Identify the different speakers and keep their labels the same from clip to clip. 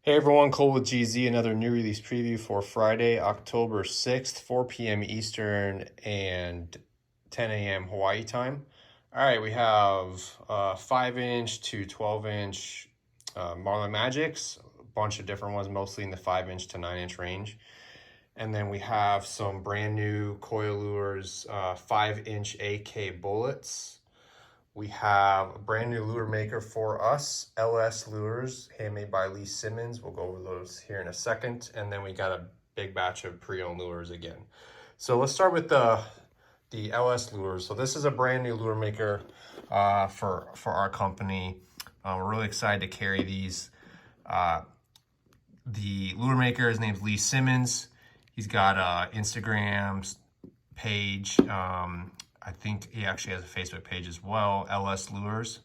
Speaker 1: Hey everyone, Cole with GZ, another new release preview for Friday, October 6th, 4 p.m. Eastern and 10 a.m. Hawaii time. All right, we have 5-inch to 12-inch Marlin Magics, a bunch of different ones, mostly in the 5-inch to 9-inch range. And then we have some brand new Koya Lures 5-inch AK bullets. We have a brand new lure maker for us, LS Lures, handmade by Lee Simmons. We'll go over those here in a second. And then we got a big batch of pre-owned lures again. So let's start with the LS Lures. So this is a brand new lure maker for our company. We're really excited to carry these. The lure maker, his name's Lee Simmons. He's got an Instagram page. I think he actually has a Facebook page as well, LS Lures.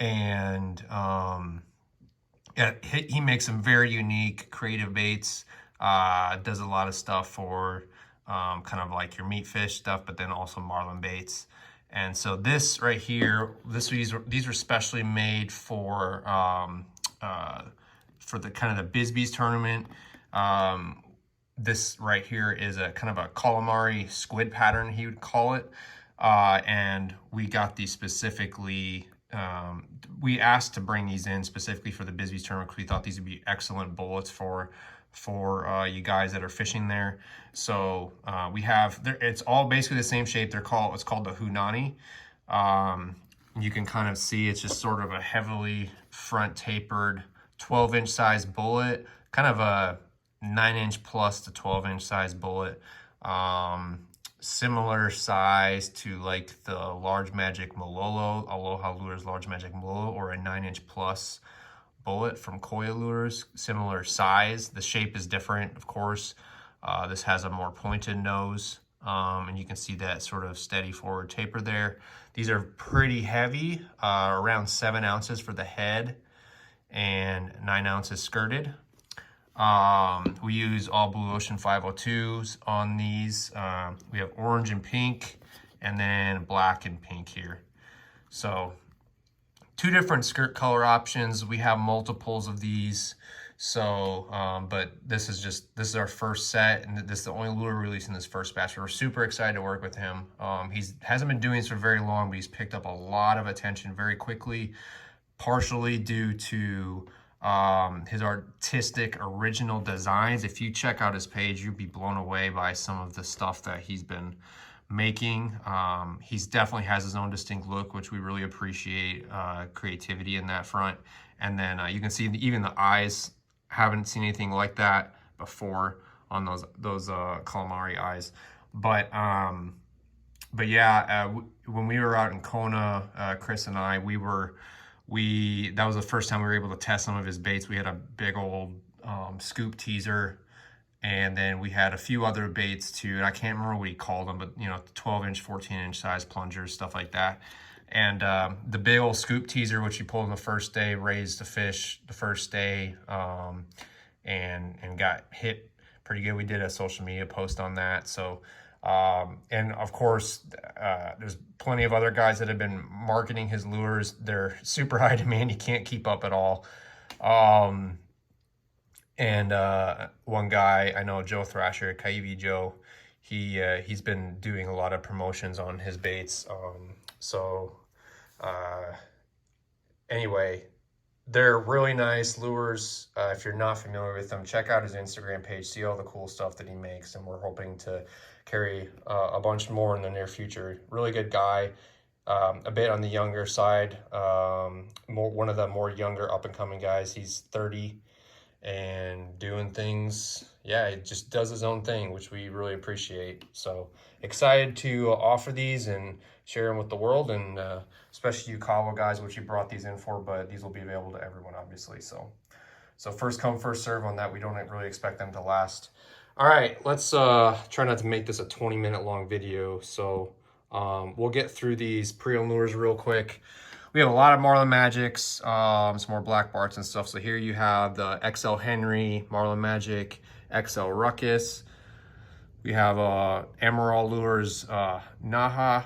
Speaker 1: And yeah, he makes some very unique, creative baits. Does a lot of stuff for kind of like your meat fish stuff, but then also marlin baits. And so this right here, these were specially made for the kind of the Bisbees tournament. This right here is a kind of a Calimari squid pattern, he would call it. And we got these specifically, we asked to bring these in specifically for the Bisbees tournament because we thought these would be excellent bullets for you guys that are fishing there. So we have, it's all basically the same shape. It's called the Hoonani. You can kind of see it's just sort of a heavily front tapered 12-inch size bullet, kind of a 9-inch plus to 12-inch size bullet. Similar size to like the Large Magic Malolo, Aloha Lures Large Magic Malolo, or a 9-inch plus bullet from Koya Lures. Similar size. The shape is different, of course. This has a more pointed nose, and you can see that sort of steady forward taper there. These are pretty heavy, around 7 ounces for the head and 9 ounces skirted. We use all Blue Ocean 502s on these. We have orange and pink, and then black and pink here. So 2 different skirt color options. We have multiples of these. So, but this is our first set, and this is the only lure release in this first batch. We're super excited to work with him. Hasn't been doing this for very long, but he's picked up a lot of attention very quickly, partially due to his artistic original designs. If you check out his page, you'd be blown away by some of the stuff that he's been making. He's definitely has his own distinct look, which we really appreciate, creativity in that front. And then you can see even the eyes, haven't seen anything like that before on those Calimari eyes. But yeah, when we were out in Kona, Chris and I, that was the first time we were able to test some of his baits. We had a big old scoop teaser, and then we had a few other baits too, and I can't remember what he called them, but you know, 12-inch, 14-inch size plungers, stuff like that. And the big old scoop teaser, which he pulled on the first day, raised the fish the first day, and got hit pretty good. We did a social media post on that. So and of course, there's plenty of other guys that have been marketing his lures. They're super high demand. You can't keep up at all. And one guy I know, Joe Thrasher, Kaiwi Joe, he's been doing a lot of promotions on his baits. Anyway, they're really nice lures. If you're not familiar with them, check out his Instagram page, see all the cool stuff that he makes, and we're hoping to carry a bunch more in the near future. Really good guy, a bit on the younger side, one of the more younger up-and-coming guys. He's 30 and doing things. Yeah, he just does his own thing, which we really appreciate. So excited to offer these and share them with the world, and especially you Kawa guys, which you brought these in for, but these will be available to everyone, obviously. So first come, first serve on that. We don't really expect them to last. All right, let's try not to make this a 20-minute long video. So we'll get through these pre-owned lures real quick. We have a lot of Marlin Magics, some more Black Barts and stuff. So here you have the XL Henry, Marlin Magic, XL Ruckus. We have Amaral Lures, Naja,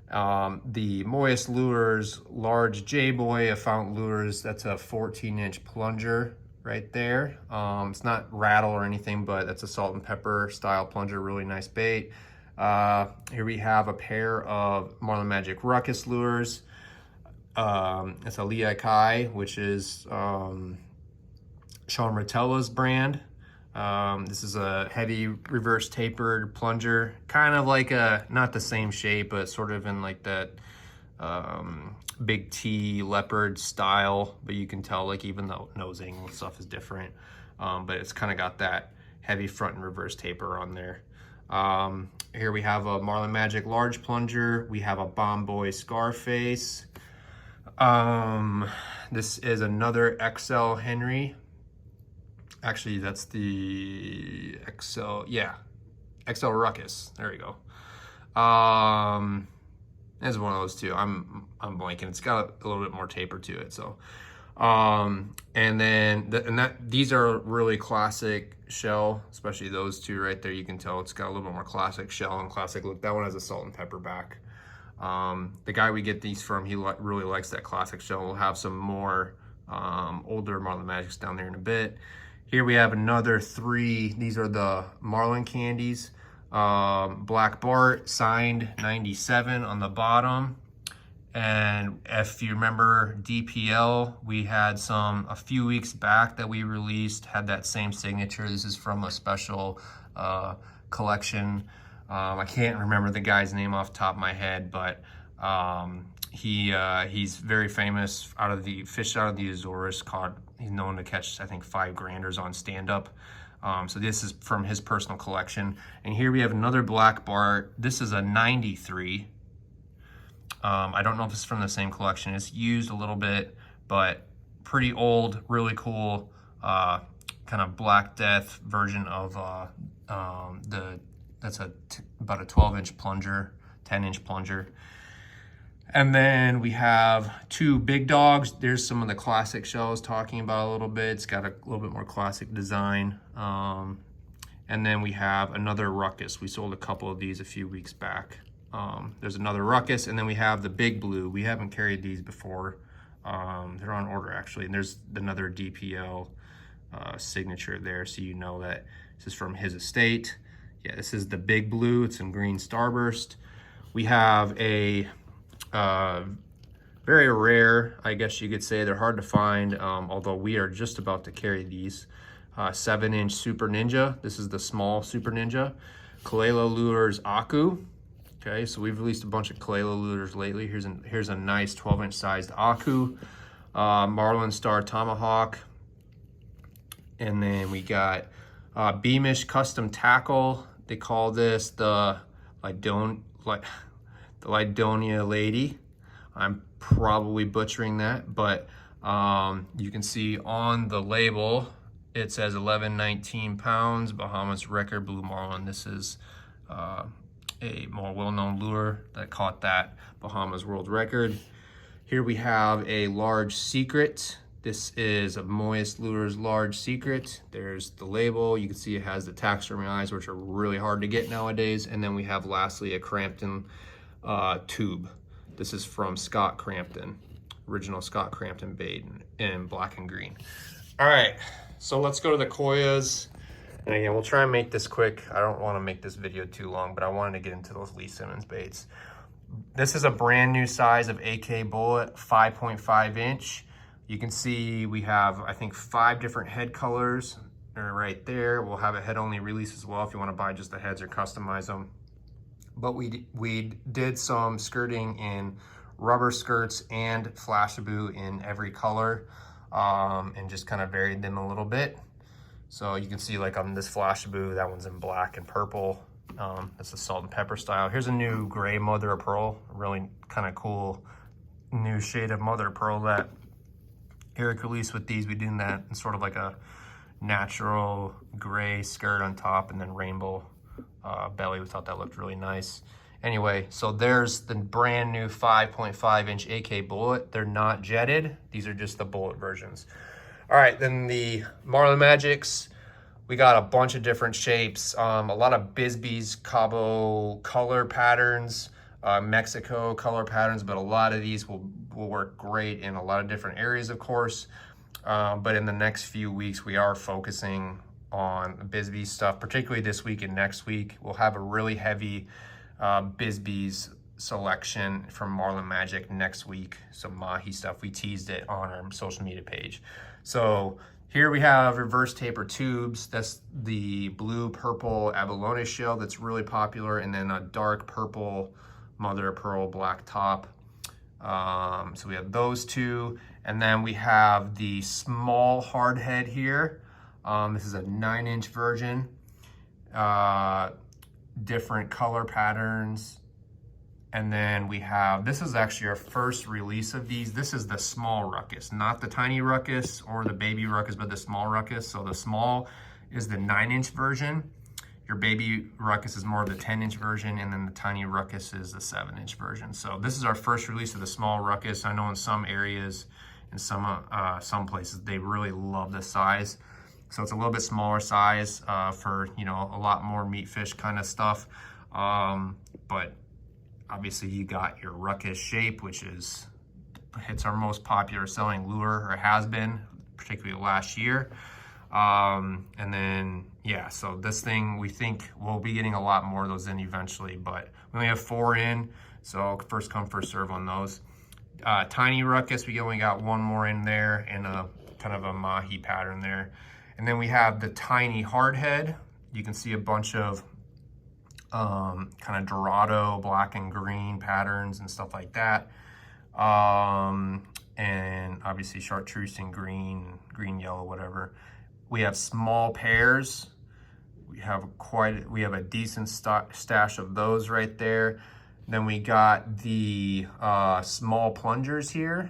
Speaker 1: The Moyes Lures large J-Boy of Fountain Lures, that's a 14-inch plunger right there. It's not rattle or anything, but that's a salt and pepper style plunger, really nice bait. Here we have a pair of Marlin Magic Ruckus lures. It's a Lei Kai, which is Sean Rottella's brand. This is a heavy reverse tapered plunger, kind of like a, not the same shape, but sort of in like that big T leopard style, but you can tell like even the nose angle stuff is different. But it's kind of got that heavy front and reverse taper on there. Here we have a Marlin Magic large plunger. We have a Bomboy Scarface. This is another XL Henry. Actually, that's the XL, yeah, XL Ruckus. There we go. It's one of those two. I'm blanking. It's got a little bit more taper to it. So, and then these are really classic shell, especially those two right there. You can tell it's got a little bit more classic shell and classic look. That one has a salt and pepper back. The guy we get these from, he really likes that classic shell. We'll have some more older Marlin Magics down there in a bit. Here we have another 3. These are the Marlin candies. Black Bart, signed 97 on the bottom. And if you remember DPL, we had some a few weeks back that we released, had that same signature. This is from a special collection. I can't remember the guy's name off the top of my head, but he's very famous out of the Azores. He's known to catch, I think, 5 granders on stand-up. So this is from his personal collection. And here we have another Black Bart. This is a 93. I don't know if it's from the same collection. It's used a little bit, but pretty old, really cool, kind of Black Death version of that's about a 12-inch plunger, 10-inch plunger. And then we have 2 big dogs. There's some of the classic shells talking about a little bit. It's got a little bit more classic design. And then we have another Ruckus. We sold a couple of these a few weeks back. There's another Ruckus, and then we have the Big Blue. We haven't carried these before. They're on order actually. And there's another DPL signature there, so you know that this is from his estate. Yeah, this is the Big Blue. It's in green starburst. We have a very rare, I guess you could say. They're hard to find, although we are just about to carry these. 7-inch Super Ninja. This is the small Super Ninja. Kelela Lures Aku. Okay, so we've released a bunch of Kelela Lures lately. Here's a nice 12-inch sized Aku. Marlinstar Tomahawk. And then we got Beamish Custom Tackle. They call this the Lydonia Lady. I'm probably butchering that, but you can see on the label, it says 11-19 pounds, Bahamas record blue marlin. This is a more well-known lure that caught that Bahamas world record. Here we have a large secret. This is a Moyes Lures large secret. There's the label. You can see it has the taxidermy eyes, which are really hard to get nowadays. And then we have lastly a Crampton tube. This is from Scott Crampton, original Scott Crampton bait in black and green. All right, so let's go to the Koyas. And again, we'll try and make this quick. I don't want to make this video too long, but I wanted to get into those Lee Simmons baits. This is a brand new size of AK bullet, 5.5 inch. You can see we have, I think, 5 different head colors right there. We'll have a head only release as well if you want to buy just the heads or customize them. But we did some skirting in rubber skirts and Flashaboo in every color, and just kind of varied them a little bit. So you can see like on this Flashaboo, that one's in black and purple. That's the salt and pepper style. Here's a new gray mother of pearl, really kind of cool new shade of mother of pearl that Eric released with these. We did that in sort of like a natural gray skirt on top and then rainbow belly. We thought that looked really nice. Anyway, so there's the brand new 5.5 inch AK bullet. They're not jetted. These are just the bullet versions. All right, then the Marlin Magics. We got a bunch of different shapes, a lot of Bisbees Cabo color patterns. Mexico color patterns, but a lot of these will work great in a lot of different areas, of course. But in the next few weeks, we are focusing on Bisbees stuff, particularly this week and next week. We'll have a really heavy Bisbees selection from Marlin Magic next week. Some Mahi stuff. We teased it on our social media page. So here we have reverse taper tubes. That's the blue purple abalone shell that's really popular, and then a dark purple mother of pearl black top. So we have those two, and then we have the small hard head here. This is a 9-inch version. Different color patterns. And then we have, this is actually our first release of these. This is the small Ruckus, not the tiny Ruckus or the baby Ruckus, but the small Ruckus. So the small is the 9-inch version. Your baby Ruckus is more of the 10-inch version, and then the tiny Ruckus is the 7-inch version. So this is our first release of the small Ruckus. I know in some areas, in some places, they really love this size. So it's a little bit smaller size for, you know, a lot more meat fish kind of stuff. But obviously you got your Ruckus shape, which hits our most popular selling lure, or has been, particularly last year. And then, yeah, so this thing, we think we'll be getting a lot more of those in eventually, but we only have 4 in, so first come, first serve on those. Tiny Ruckus, we only got 1 more in there, and a kind of a Mahi pattern there. And then we have the tiny hardhead. You can see a bunch of kind of Dorado, black and green patterns and stuff like that. And obviously chartreuse and green, yellow, whatever. We have small pairs. We have a decent stash of those right there. Then we got the small plungers here.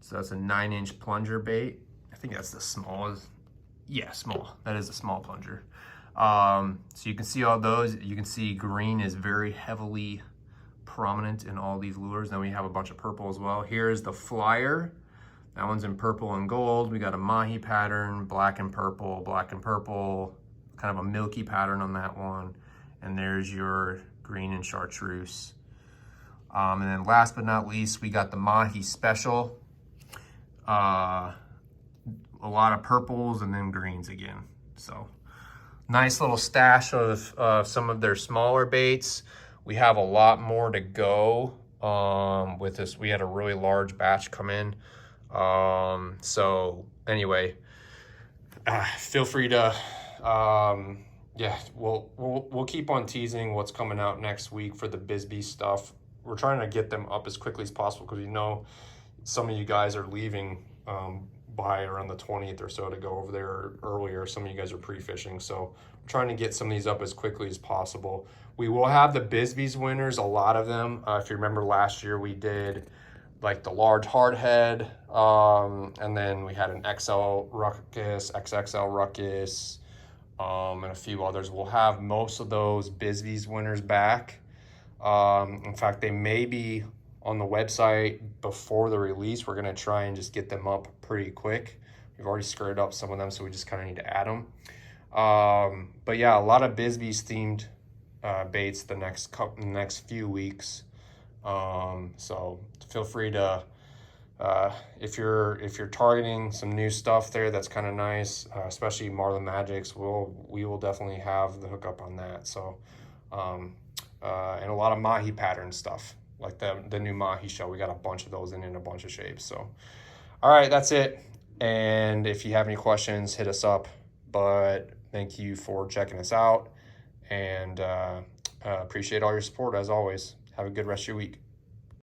Speaker 1: So that's a 9-inch plunger bait. I think that's the smallest. Yeah, small. That is a small plunger. So you can see all those. You can see green is very heavily prominent in all these lures. Then we have a bunch of purple as well. Here's the flyer. That one's in purple and gold. We got a Mahi pattern, black and purple, kind of a milky pattern on that one. And there's your green and chartreuse. And then last but not least, we got the Mahi special. A lot of purples and then greens again. So nice little stash of some of their smaller baits. We have a lot more to go with this. We had a really large batch come in. So anyway, feel free to, yeah, we'll keep on teasing what's coming out next week for the Bisbees stuff. We're trying to get them up as quickly as possible because we know some of you guys are leaving by around the 20th or so to go over there earlier. Some of you guys are pre-fishing, so we're trying to get some of these up as quickly as possible. We will have the Bisbees winners, a lot of them. If you remember last year, we did like the large hardhead, and then we had an XL Ruckus, XXL Ruckus, and a few others. We'll have most of those Bisbees winners back. In fact, they may be on the website before the release. We're gonna try and just get them up pretty quick. We've already skirted up some of them, so we just kind of need to add them. But yeah, a lot of Bisbees themed baits the next few weeks. So feel free to, if you're targeting some new stuff there, that's kind of nice, especially Marlin Magics. We will definitely have the hookup on that. So, and a lot of Mahi pattern stuff, like the new Mahi shell. We got a bunch of those in a bunch of shapes. So, all right, that's it. And if you have any questions, hit us up. But thank you for checking us out, and appreciate all your support as always. Have a good rest of your week.